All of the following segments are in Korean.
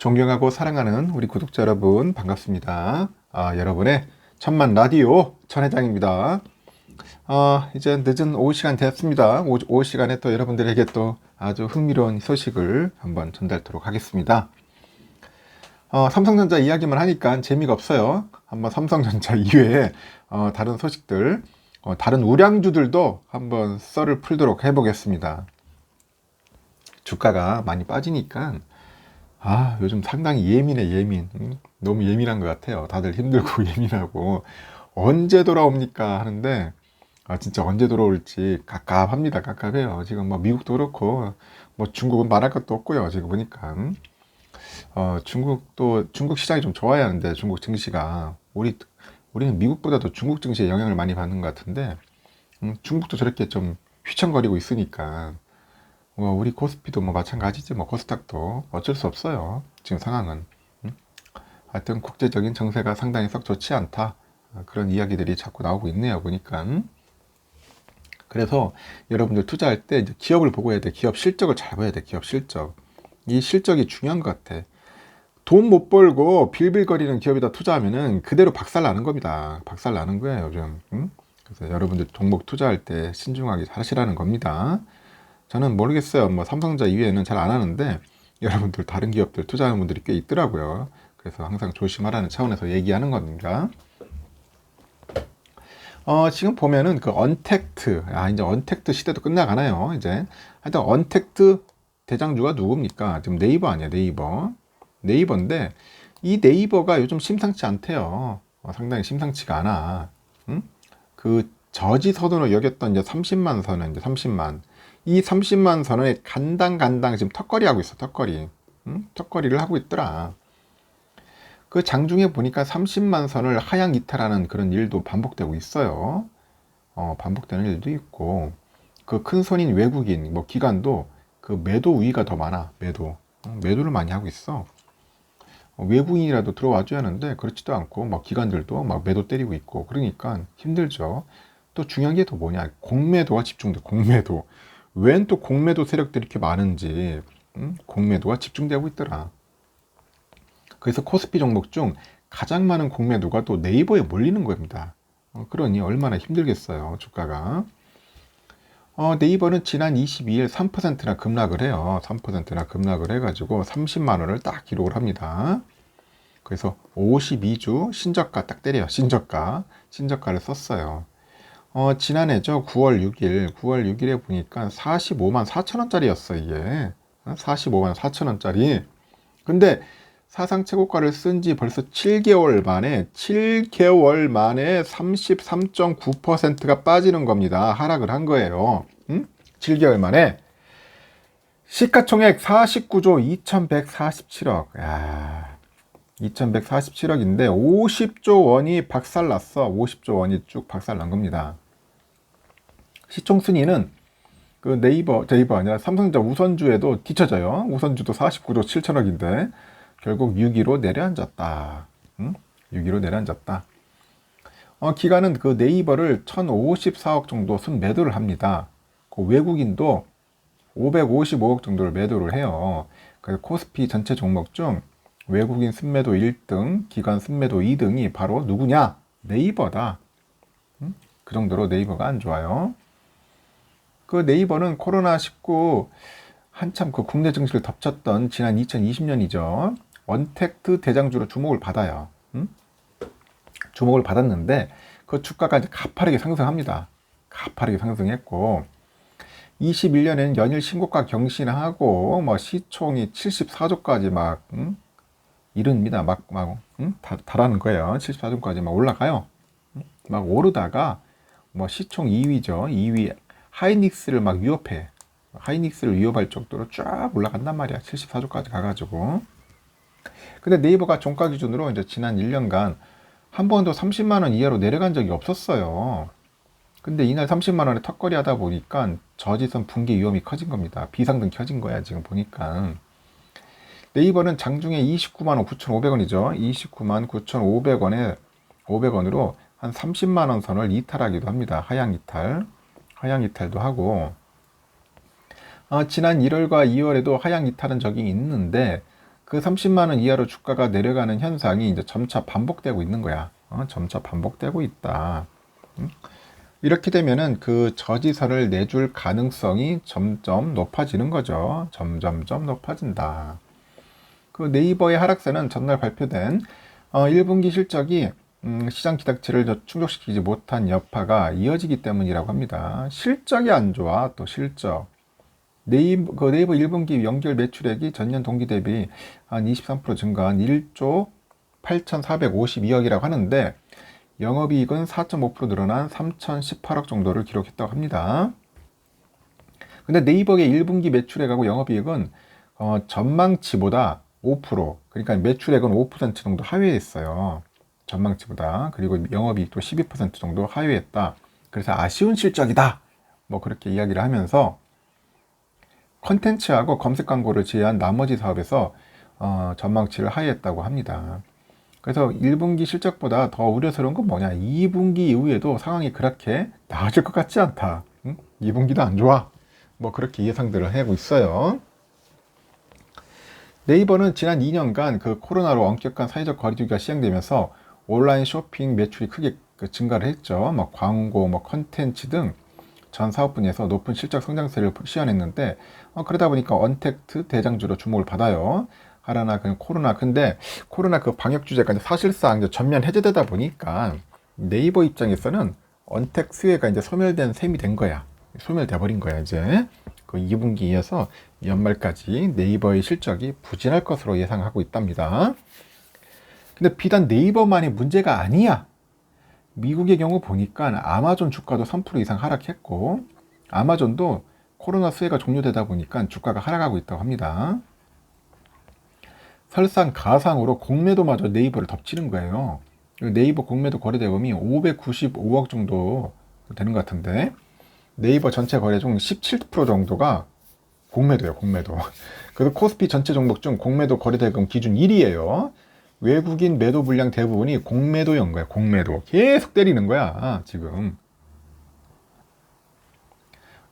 존경하고 사랑하는 우리 구독자 여러분 반갑습니다. 여러분의 천만 라디오 천회장입니다. 이제 늦은 오후 시간 됐습니다. 오후 시간에 또 여러분들에게 또 아주 흥미로운 소식을 한번 전달토록 하겠습니다. 삼성전자 이야기만 하니까 재미가 없어요. 한번 삼성전자 이외에 다른 소식들, 다른 우량주들도 한번 썰을 풀도록 해보겠습니다. 주가가 많이 빠지니까 요즘 상당히 예민. 너무 예민한 것 같아요. 다들 힘들고 예민하고 언제 돌아옵니까 하는데 진짜 언제 돌아올지 갑갑해요. 지금 뭐 미국도 그렇고 뭐 중국은 말할 것도 없고요. 지금 보니까 중국 시장이 좀 좋아야 하는데 중국 증시가 우리는 미국보다도 중국 증시에 영향을 많이 받는 것 같은데 중국도 저렇게 좀 휘청거리고 있으니까 우리 코스피도 뭐 마찬가지지, 뭐 코스닥도 어쩔 수 없어요. 지금 상황은. 하여튼 국제적인 정세가 상당히 썩 좋지 않다. 그런 이야기들이 자꾸 나오고 있네요, 보니까. 그래서 여러분들 투자할 때 이제 기업을 보고 해야 돼. 기업 실적을 잘 봐야 돼. 기업 실적. 이 실적이 중요한 것 같아. 돈 못 벌고 빌빌거리는 기업에다 투자하면은 그대로 박살 나는 겁니다. 박살 나는 거예요, 요즘. 그래서 여러분들 종목 투자할 때 신중하게 하시라는 겁니다. 저는 모르겠어요. 뭐 삼성전자 이외에는 잘 안 하는데 여러분들 다른 기업들 투자하는 분들이 꽤 있더라고요. 그래서 항상 조심하라는 차원에서 얘기하는 겁니다. 지금 보면은 그 언택트, 이제 언택트 시대도 끝나가나요? 이제 하여튼 언택트 대장주가 누굽니까? 지금 네이버 아니야, 네이버. 네이버인데 이 네이버가 요즘 심상치 않대요. 상당히 심상치가 않아. 그 저지 선으로 여겼던 이제 30만 선은 이제 30만. 이 30만 선을 간당 지금 턱걸이 하고 있어, 턱걸이. 턱걸이를 하고 있더라. 그 장중에 보니까 30만 선을 하향 이탈하는 그런 일도 반복되고 있어요. 반복되는 일도 있고, 그 큰 손인 외국인, 뭐 기관도 그 매도 우위가 더 많아, 매도를 많이 하고 있어. 외국인이라도 들어와줘야 하는데, 그렇지도 않고, 막 기관들도 막 매도 때리고 있고, 그러니까 힘들죠. 또 중요한 게 더 뭐냐, 공매도와 집중도, 공매도. 웬 또 공매도 세력들이 이렇게 많은지 공매도가 집중되고 있더라. 그래서 코스피 종목 중 가장 많은 공매도가 또 네이버에 몰리는 겁니다. 그러니 얼마나 힘들겠어요, 주가가. 네이버는 지난 22일 3%나 급락을 해요. 3%나 급락을 해가지고 30만 원을 딱 기록을 합니다. 그래서 52주 신저가 딱 때려요. 신저가를 썼어요. 지난해죠. 9월 6일에 보니까 45만 4천 원짜리였어, 이게. 45만 4천 원짜리. 근데 사상 최고가를 쓴 지 벌써 7개월 만에 33.9%가 빠지는 겁니다. 하락을 한 거예요. 7개월 만에. 시가총액 49조 2147억. 2147억인데 50조 원이 박살났어. 50조 원이 쭉 박살난 겁니다. 시총 순위는 그 네이버 아니라 삼성전자 우선주에도 뒤쳐져요. 우선주도 49조 7천억인데 결국 6위로 내려앉았다. 6위로 내려앉았다. 기관은 그 네이버를 1054억 정도 순매도를 합니다. 그 외국인도 555억 정도를 매도를 해요. 그래서 코스피 전체 종목 중 외국인 순매도 1등, 기관 순매도 2등이 바로 누구냐? 네이버다. 그 정도로 네이버가 안 좋아요. 그 네이버는 코로나19 한참 그 국내 증시를 덮쳤던 지난 2020년이죠. 언택트 대장주로 주목을 받아요. 주목을 받았는데 그 주가가 이제 가파르게 상승합니다. 가파르게 상승했고 21년에는 연일 신고가 경신하고 뭐 시총이 74조까지 막 이릅니다. 달하는 거예요. 74조까지 막 올라가요. 막 오르다가 뭐 시총 2위죠. 2위 하이닉스를 막 위협해. 하이닉스를 위협할 정도로 쫙 올라간단 말이야. 74조까지 가가지고. 근데 네이버가 종가 기준으로 이제 지난 1년간 한 번도 30만 원 이하로 내려간 적이 없었어요. 근데 이날 30만 원에 턱걸이 하다 보니까 저지선 붕괴 위험이 커진 겁니다. 비상등 켜진 거야, 지금 보니까. 네이버는 장중에 29만 원 9,500원이죠. 29만 9,500원에 500원으로 한 30만 원 선을 이탈하기도 합니다. 하향 이탈도 하고 지난 1월과 2월에도 하향 이탈한 적이 있는데 그 30만 원 이하로 주가가 내려가는 현상이 이제 점차 반복되고 있는 거야. 점차 반복되고 있다. 이렇게 되면은 그 저지서를 내줄 가능성이 점점 높아지는 거죠. 점점점 높아진다. 그 네이버의 하락세는 전날 발표된 1분기 실적이 시장 기대치를 충족시키지 못한 여파가 이어지기 때문이라고 합니다. 실적이 안 좋아. 또 실적. 네이버 1분기 연결 매출액이 전년 동기 대비 한 23% 증가한 1조 8,452억이라고 하는데 영업이익은 4.5% 늘어난 3,018억 정도를 기록했다고 합니다. 근데 네이버의 1분기 매출액하고 영업이익은 전망치보다 5%, 그러니까 매출액은 5% 정도 하회했어요. 전망치보다. 그리고 영업이익도 12% 정도 하회했다. 그래서 아쉬운 실적이다. 뭐 그렇게 이야기를 하면서 컨텐츠하고 검색 광고를 제외한 나머지 사업에서 전망치를 하회했다고 합니다. 그래서 1분기 실적보다 더 우려스러운 건 뭐냐? 2분기 이후에도 상황이 그렇게 나아질 것 같지 않다. 2분기도 안 좋아. 뭐 그렇게 예상들을 하고 있어요. 네이버는 지난 2년간 그 코로나로 엄격한 사회적 거리두기가 시행되면서 온라인 쇼핑 매출이 크게 증가를 했죠. 뭐 광고, 뭐 컨텐츠 등 전 사업 분야에서 높은 실적 성장세를 시현했는데 그러다 보니까 언택트 대장주로 주목을 받아요. 하라나 그냥 코로나. 근데 코로나 그 방역 주제가 이제 사실상 이제 전면 해제되다 보니까 네이버 입장에서는 언택 수혜가 이제 소멸된 셈이 된 거야. 소멸돼 버린 거야 이제. 그 2분기에서 연말까지 네이버의 실적이 부진할 것으로 예상하고 있답니다. 근데 비단 네이버만의 문제가 아니야. 미국의 경우 보니까 아마존 주가도 3% 이상 하락했고 아마존도 코로나 수혜가 종료되다 보니까 주가가 하락하고 있다고 합니다. 설상가상으로 공매도마저 네이버를 덮치는 거예요. 네이버 공매도 거래대금이 595억 정도 되는 것 같은데 네이버 전체 거래 중 17% 정도가 공매도예요, 공매도. 그래서 코스피 전체 종목 중 공매도 거래대금 기준 1위예요. 외국인 매도 물량 대부분이 공매도인 거야, 공매도. 계속 때리는 거야, 지금.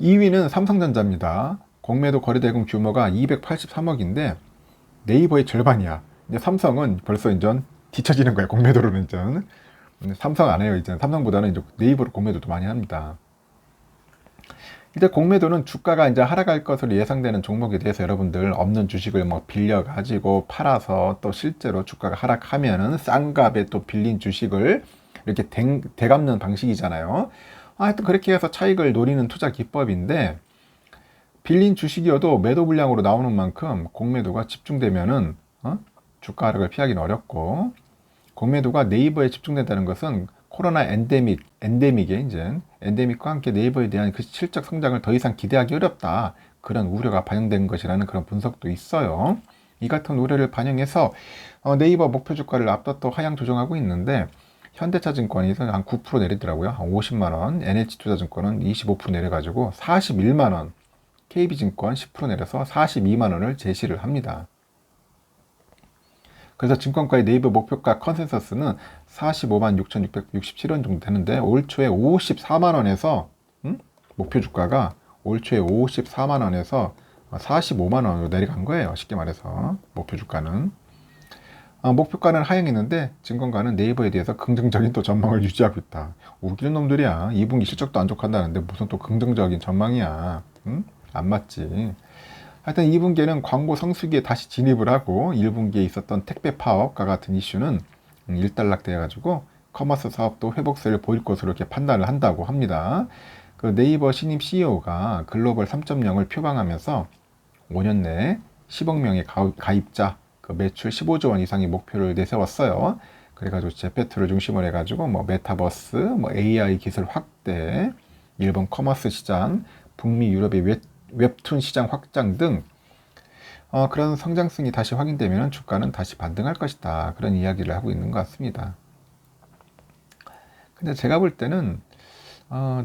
2위는 삼성전자입니다. 공매도 거래대금 규모가 283억인데 네이버의 절반이야. 이제 삼성은 벌써 이제 뒤처지는 거야, 공매도로는 이제. 삼성 안 해요, 이제. 삼성보다는 이제 네이버로 공매도도 많이 합니다. 이제 공매도는 주가가 이제 하락할 것으로 예상되는 종목에 대해서 여러분들 없는 주식을 뭐 빌려 가지고 팔아서 또 실제로 주가가 하락하면은 싼 값에 또 빌린 주식을 이렇게 되갚는 방식이잖아요. 하여튼 그렇게 해서 차익을 노리는 투자 기법인데 빌린 주식이어도 매도 물량으로 나오는 만큼 공매도가 집중되면은 주가 하락을 피하기는 어렵고 공매도가 네이버에 집중된다는 것은 코로나 엔데믹에 이제 엔데믹과 함께 네이버에 대한 그 실적 성장을 더 이상 기대하기 어렵다. 그런 우려가 반영된 것이라는 그런 분석도 있어요. 이 같은 우려를 반영해서 네이버 목표 주가를 앞서또 하향 조정하고 있는데 현대차증권이 한 9% 내리더라고요. 한 50만 원, NH투자증권은 25% 내려가지고 41만 원, KB증권 10% 내려서 42만 원을 제시를 합니다. 그래서 증권가의 네이버 목표가 컨센서스는 45만 6,667원 정도 되는데 올 초에 54만 원에서 목표 주가가 올 초에 54만 원에서 45만 원으로 내려간 거예요. 쉽게 말해서 목표 주가는 목표가는 하향했는데 증권가는 네이버에 대해서 긍정적인 또 전망을 유지하고 있다. 웃기는 놈들이야. 2분기 실적도 안 좋겠다는데 무슨 또 긍정적인 전망이야. 안 맞지. 하여튼 2분기에는 광고 성수기에 다시 진입을 하고 1분기에 있었던 택배 파업과 같은 이슈는 일단락되어가지고 커머스 사업도 회복세를 보일 것으로 이렇게 판단을 한다고 합니다. 그 네이버 신임 CEO가 글로벌 3.0을 표방하면서 5년 내에 10억 명의 가입자, 그 매출 15조 원 이상의 목표를 내세웠어요. 그래가지고 제페토를 중심으로 해가지고 뭐 메타버스, 뭐 AI 기술 확대, 일본 커머스 시장, 북미 유럽의 웹툰 시장 확장 등 그런 성장성이 다시 확인되면 주가는 다시 반등할 것이다. 그런 이야기를 하고 있는 것 같습니다. 근데 제가 볼 때는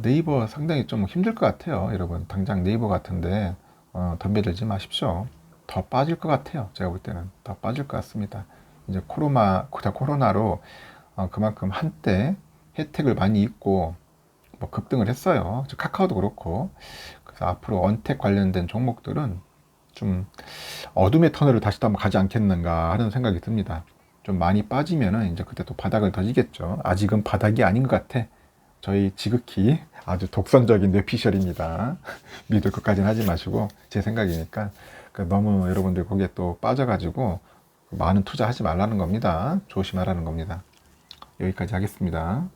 네이버 상당히 좀 힘들 것 같아요. 여러분 당장 네이버 같은데 덤벼들지 마십시오. 더 빠질 것 같아요. 제가 볼 때는 더 빠질 것 같습니다. 이제 코로나로 그만큼 한때 혜택을 많이 입고 뭐 급등을 했어요. 카카오도 그렇고. 그래서 앞으로 언택 관련된 종목들은 좀 어둠의 터널을 다시 또 한번 가지 않겠는가 하는 생각이 듭니다. 좀 많이 빠지면은 이제 그때 또 바닥을 더지겠죠. 아직은 바닥이 아닌 것 같아. 저희 지극히 아주 독선적인 뇌피셜입니다. 믿을 것까지는 하지 마시고 제 생각이니까 너무 여러분들 거기에 또 빠져가지고 많은 투자하지 말라는 겁니다. 조심하라는 겁니다. 여기까지 하겠습니다.